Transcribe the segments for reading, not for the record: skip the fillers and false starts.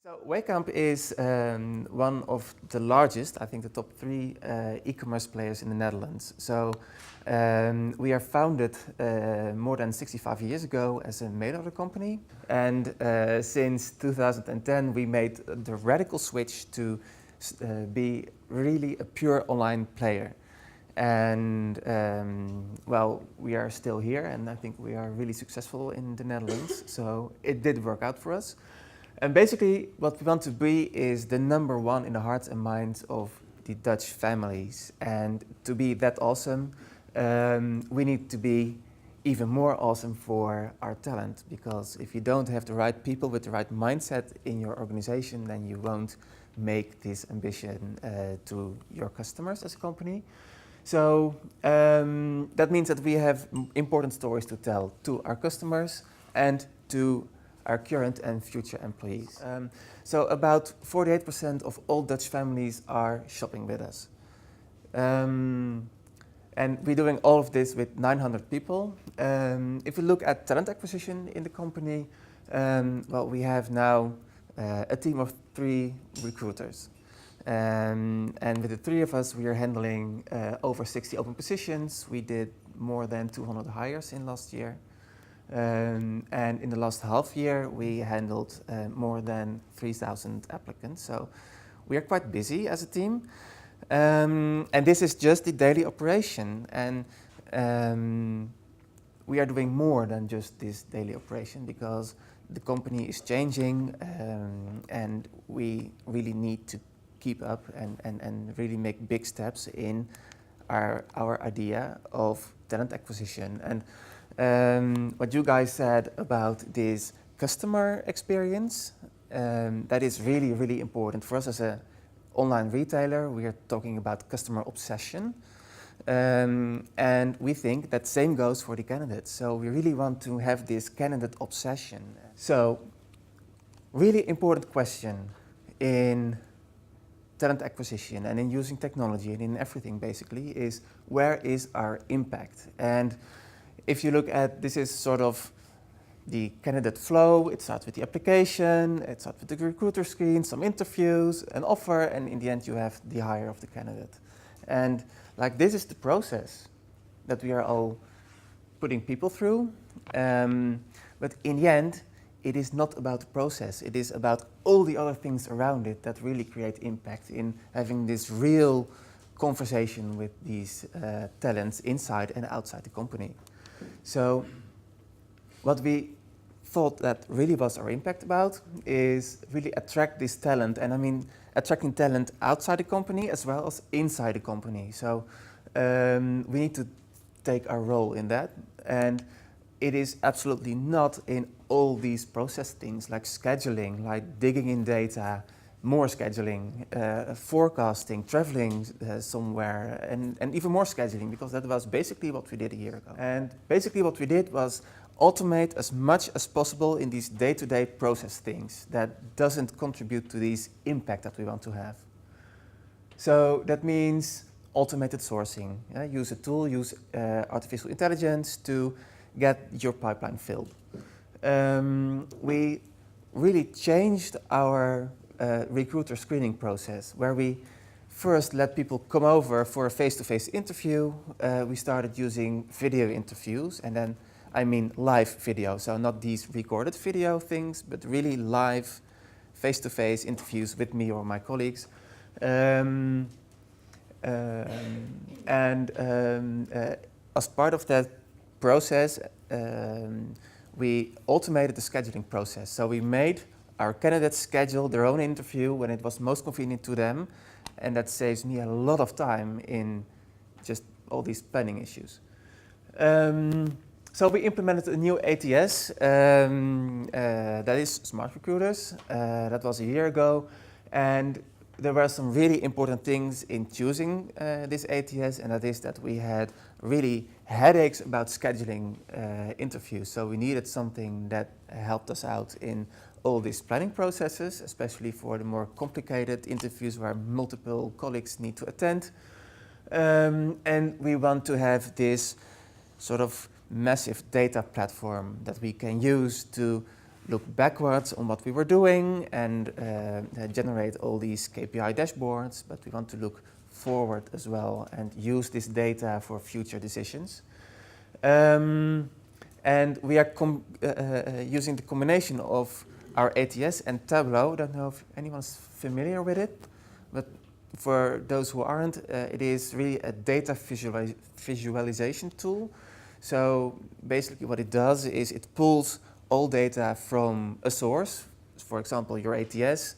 So Wehkamp is one of the largest, I think the top three e-commerce players in the Netherlands. So we are founded more than 65 years ago as a mail-order company. And since 2010 we made the radical switch to be really a pure online player. And well, we are still here and I think we are really successful in the Netherlands. So it did work out for us. And basically, what we want to be is the number one in the hearts and minds of the Dutch families. And to be that awesome, we need to be even more awesome for our talent. Because if you don't have the right people with the right mindset in your organization, then you won't make this ambition to your customers as a company. So that means that we have important stories to tell to our customers and to our current and future employees. So about 48% of all Dutch families are shopping with us. And we're doing all of this with 900 people. If you look at talent acquisition in the company, well, we have now a team of 3 recruiters. And with the 3 of us, we are handling over 60 open positions. We did more than 200 hires in last year. And in the last half year, we handled more than 3,000 applicants. So we are quite busy as a team. And this is just the daily operation. And we are doing more than just this daily operation because the company is changing and we really need to keep up and really make big steps in our idea of talent acquisition. And what you guys said about this customer experience, that is really, really important for us as an online retailer. We are talking about customer obsession. And we think that same goes for the candidates. So we really want to have this candidate obsession. So really important question in talent acquisition and in using technology and in everything basically is where is our impact? And if you look at, this is sort of the candidate flow. It starts with the application, it starts with the recruiter screen, some interviews, an offer, and in the end you have the hire of the candidate. And like this is the process that we are all putting people through. But in the end, it is not about the process. It is about all the other things around it that really create impact in having this real conversation with these talents inside and outside the company. So what we thought that really was our impact about is really attract this talent. And I mean, attracting talent outside the company as well as inside the company. So we need to take our role in that. And it is absolutely not in all these process things like scheduling, like digging in data, more scheduling, forecasting, traveling somewhere, and even more scheduling, because that was basically what we did a year ago. And basically what we did was automate as much as possible in these day-to-day process things that doesn't contribute to this impact that we want to have. So that means automated sourcing. Use a tool, use artificial intelligence to get your pipeline filled. We really changed our recruiter screening process, where we first let people come over for a face-to-face interview. We started using video interviews, and then I mean live video, so not these recorded video things, but really live face-to-face interviews with me or my colleagues. As part of that process, we automated the scheduling process. So we made our candidates schedule their own interview when it was most convenient to them, and that saves me a lot of time in just all these planning issues. So we implemented a new ATS, that is Smart Recruiters. That was a year ago, and there were some really important things in choosing this ATS, and that is that we had really headaches about scheduling interviews. So we needed something that helped us out in all these planning processes, especially for the more complicated interviews where multiple colleagues need to attend. And we want to have this sort of massive data platform that we can use to look backwards on what we were doing and generate all these KPI dashboards, but we want to look forward as well and use this data for future decisions. And we are using the combination of our ATS and Tableau. I don't know if anyone's familiar with it, but for those who aren't, it is really a data visualization tool. So basically what it does is it pulls all data from a source, for example, your ATS,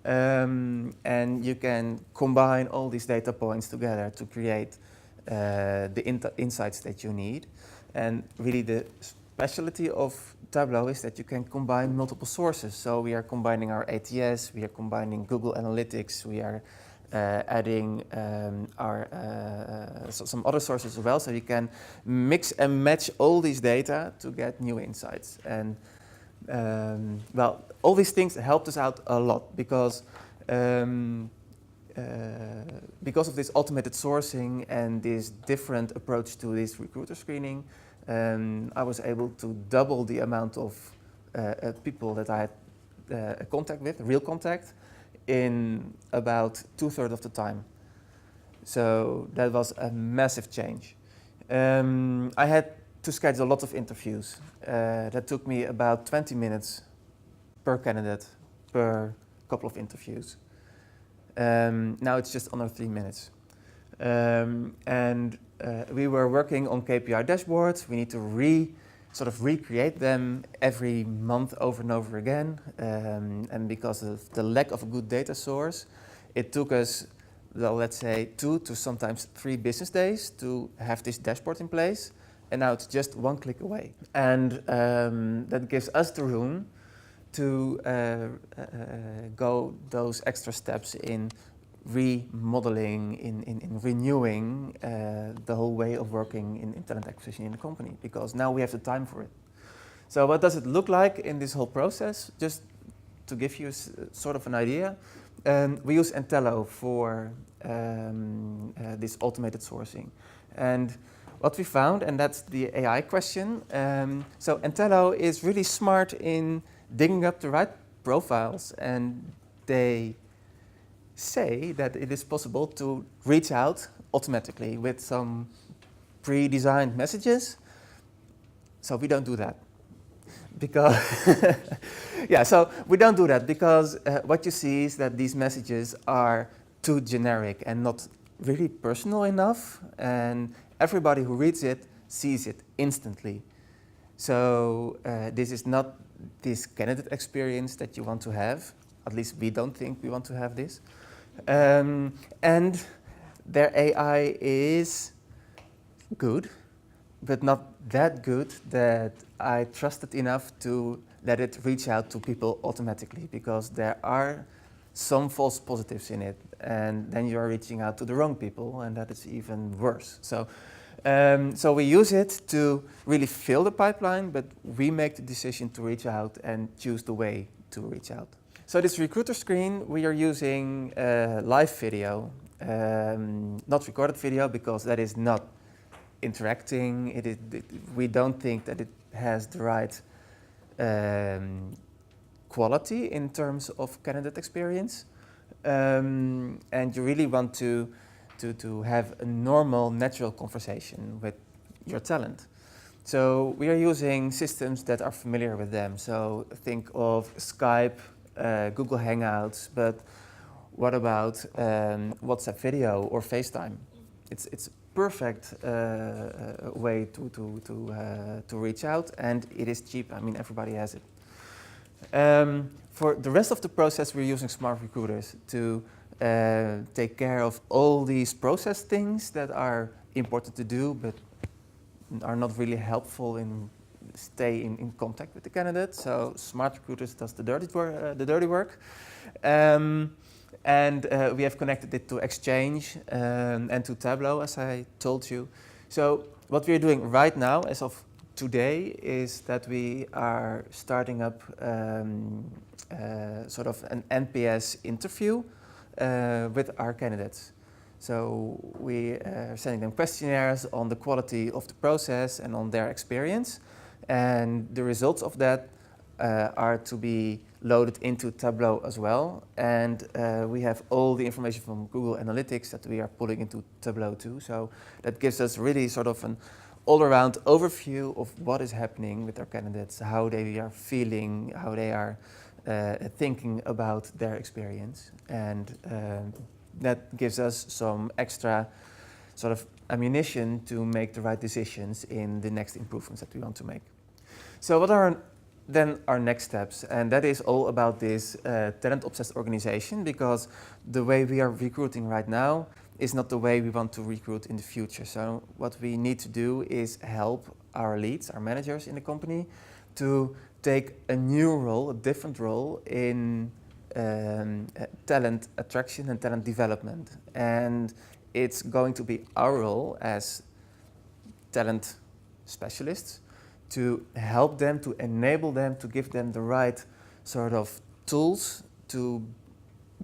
and you can combine all these data points together to create the insights that you need. And really the specialty of Tableau is that you can combine multiple sources. So we are combining our ATS, we are combining Google Analytics, we are adding some other sources as well, so you can mix and match all these data to get new insights. And well, all these things helped us out a lot because of this automated sourcing and this different approach to this recruiter screening. I was able to double the amount of people that I had contact with, real contact, in about 2/3 of the time. So that was a massive change. I had to schedule a lot of interviews. That took me about 20 minutes per candidate, per couple of interviews. Now it's just under 3 minutes. And we were working on KPI dashboards. We need to recreate them every month over and over again. And because of the lack of a good data source, it took us, well, let's say 2 to sometimes 3 business days to have this dashboard in place. And now it's just one click away. And that gives us the room to go those extra steps in remodeling, in renewing the whole way of working in talent acquisition in the company, because now we have the time for it. So what does it look like in this whole process? Just to give you sort of an idea, we use Entello for this automated sourcing. And what we found, and that's the AI question, so Entello is really smart in digging up the right profiles, and they say that it is possible to reach out automatically with some pre-designed messages. So we don't do that. Because yeah, so we don't do that because what you see is that these messages are too generic and not really personal enough, and everybody who reads it sees it instantly. So this is not this candidate experience that you want to have. At least we don't think we want to have this. And their AI is good, but not that good that I trusted enough to let it reach out to people automatically, because there are some false positives in it, and then you are reaching out to the wrong people, and that is even worse. So we use it to really fill the pipeline, but we make the decision to reach out and choose the way to reach out. So this recruiter screen, we are using live video, not recorded video, because that is not interacting. We don't think that it has the right quality in terms of candidate experience. And you really want to have a normal, natural conversation with your talent. So we are using systems that are familiar with them. So think of Skype, Google Hangouts, but what about WhatsApp video or FaceTime? It's a perfect way to reach out, and it is cheap. I mean, everybody has it. For the rest of the process, we're using smart recruiters to take care of all these process things that are important to do, but are not really helpful in stay in contact with the candidate. So smart recruiters does the dirty work. And we have connected it to Exchange and to Tableau, as I told you. So what we are doing right now, as of today, is that we are starting up sort of an NPS interview with our candidates. So we are sending them questionnaires on the quality of the process and on their experience. And the results of that are to be loaded into Tableau as well. And we have all the information from Google Analytics that we are pulling into Tableau too. So that gives us really sort of an all-around overview of what is happening with our candidates, how they are feeling, how they are thinking about their experience. And that gives us some extra sort of ammunition to make the right decisions in the next improvements that we want to make. So what are then our next steps? And that is all about this talent-obsessed organization, because the way we are recruiting right now is not the way we want to recruit in the future. So what we need to do is help our leads, our managers in the company, to take a new role, a different role in talent attraction and talent development. And it's going to be our role as talent specialists to help them, to enable them, to give them the right sort of tools to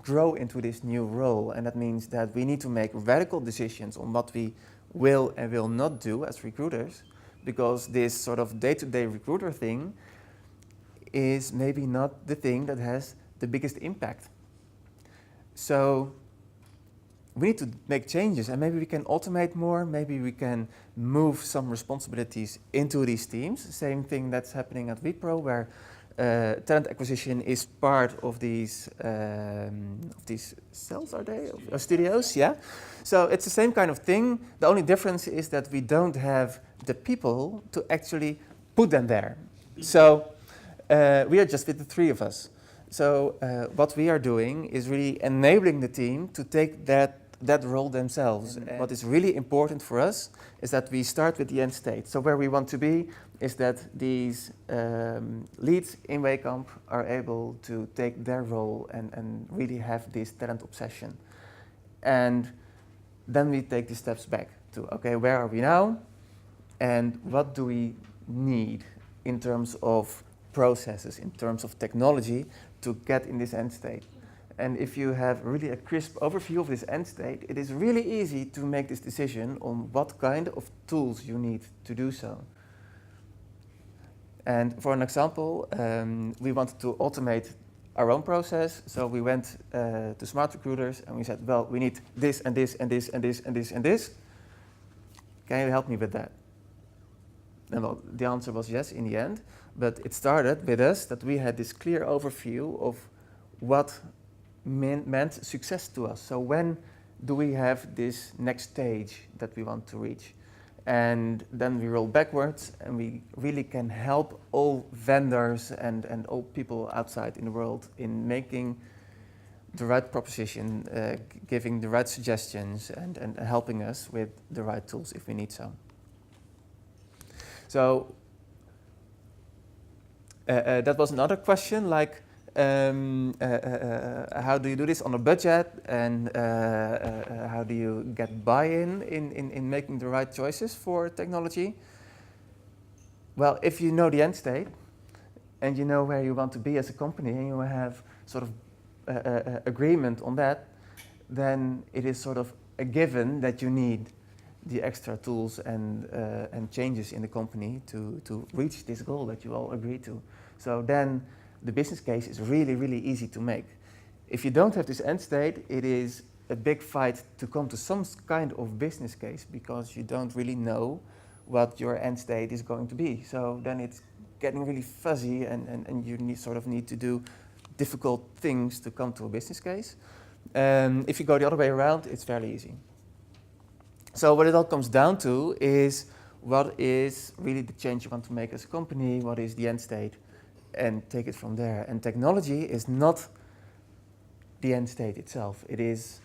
grow into this new role. And that means that we need to make radical decisions on what we will and will not do as recruiters, because this sort of day-to-day recruiter thing is maybe not the thing that has the biggest impact. So we need to make changes, and maybe we can automate more, maybe we can move some responsibilities into these teams. Same thing that's happening at Wipro, where talent acquisition is part of these cells, are they? Or studios, yeah? So it's the same kind of thing. The only difference is that we don't have the people to actually put them there. So we are just with the three of us. So what we are doing is really enabling the team to take that role themselves. And what is really important for us is that we start with the end state. So where we want to be is that these leads in Wehkamp are able to take their role and really have this talent obsession. And then we take the steps back to, okay, where are we now? And what do we need in terms of processes, in terms of technology to get in this end state? And if you have really a crisp overview of this end state, it is really easy to make this decision on what kind of tools you need to do so. And for an example, we wanted to automate our own process. So we went to smart recruiters and we said, well, we need this and this and this and this and this and this. Can you help me with that? And well, the answer was yes in the end. But it started with us that we had this clear overview of what meant success to us. So when do we have this next stage that we want to reach? And then we roll backwards and we really can help all vendors and all people outside in the world in making the right proposition, giving the right suggestions and helping us with the right tools if we need so. So that was another question, like how do you do this on a budget, and how do you get buy-in in making the right choices for technology? Well, if you know the end state and you know where you want to be as a company and you have sort of agreement on that, then it is sort of a given that you need the extra tools and changes in the company to reach this goal that you all agree to. So then the business case is really, really easy to make. If you don't have this end state, it is a big fight to come to some kind of business case, because you don't really know what your end state is going to be. So then it's getting really fuzzy and you need to do difficult things to come to a business case. If you go the other way around, it's fairly easy. So what it all comes down to is what is really the change you want to make as a company, what is the end state, and take it from there. And technology is not the end state itself. It is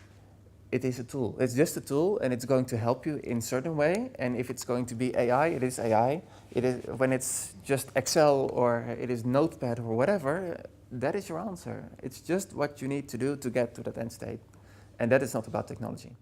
a tool. It's just a tool, and it's going to help you in a certain way. And if it's going to be AI, it is AI. It is, when it's just Excel or it is Notepad or whatever, that is your answer. It's just what you need to do to get to that end state. And that is not about technology.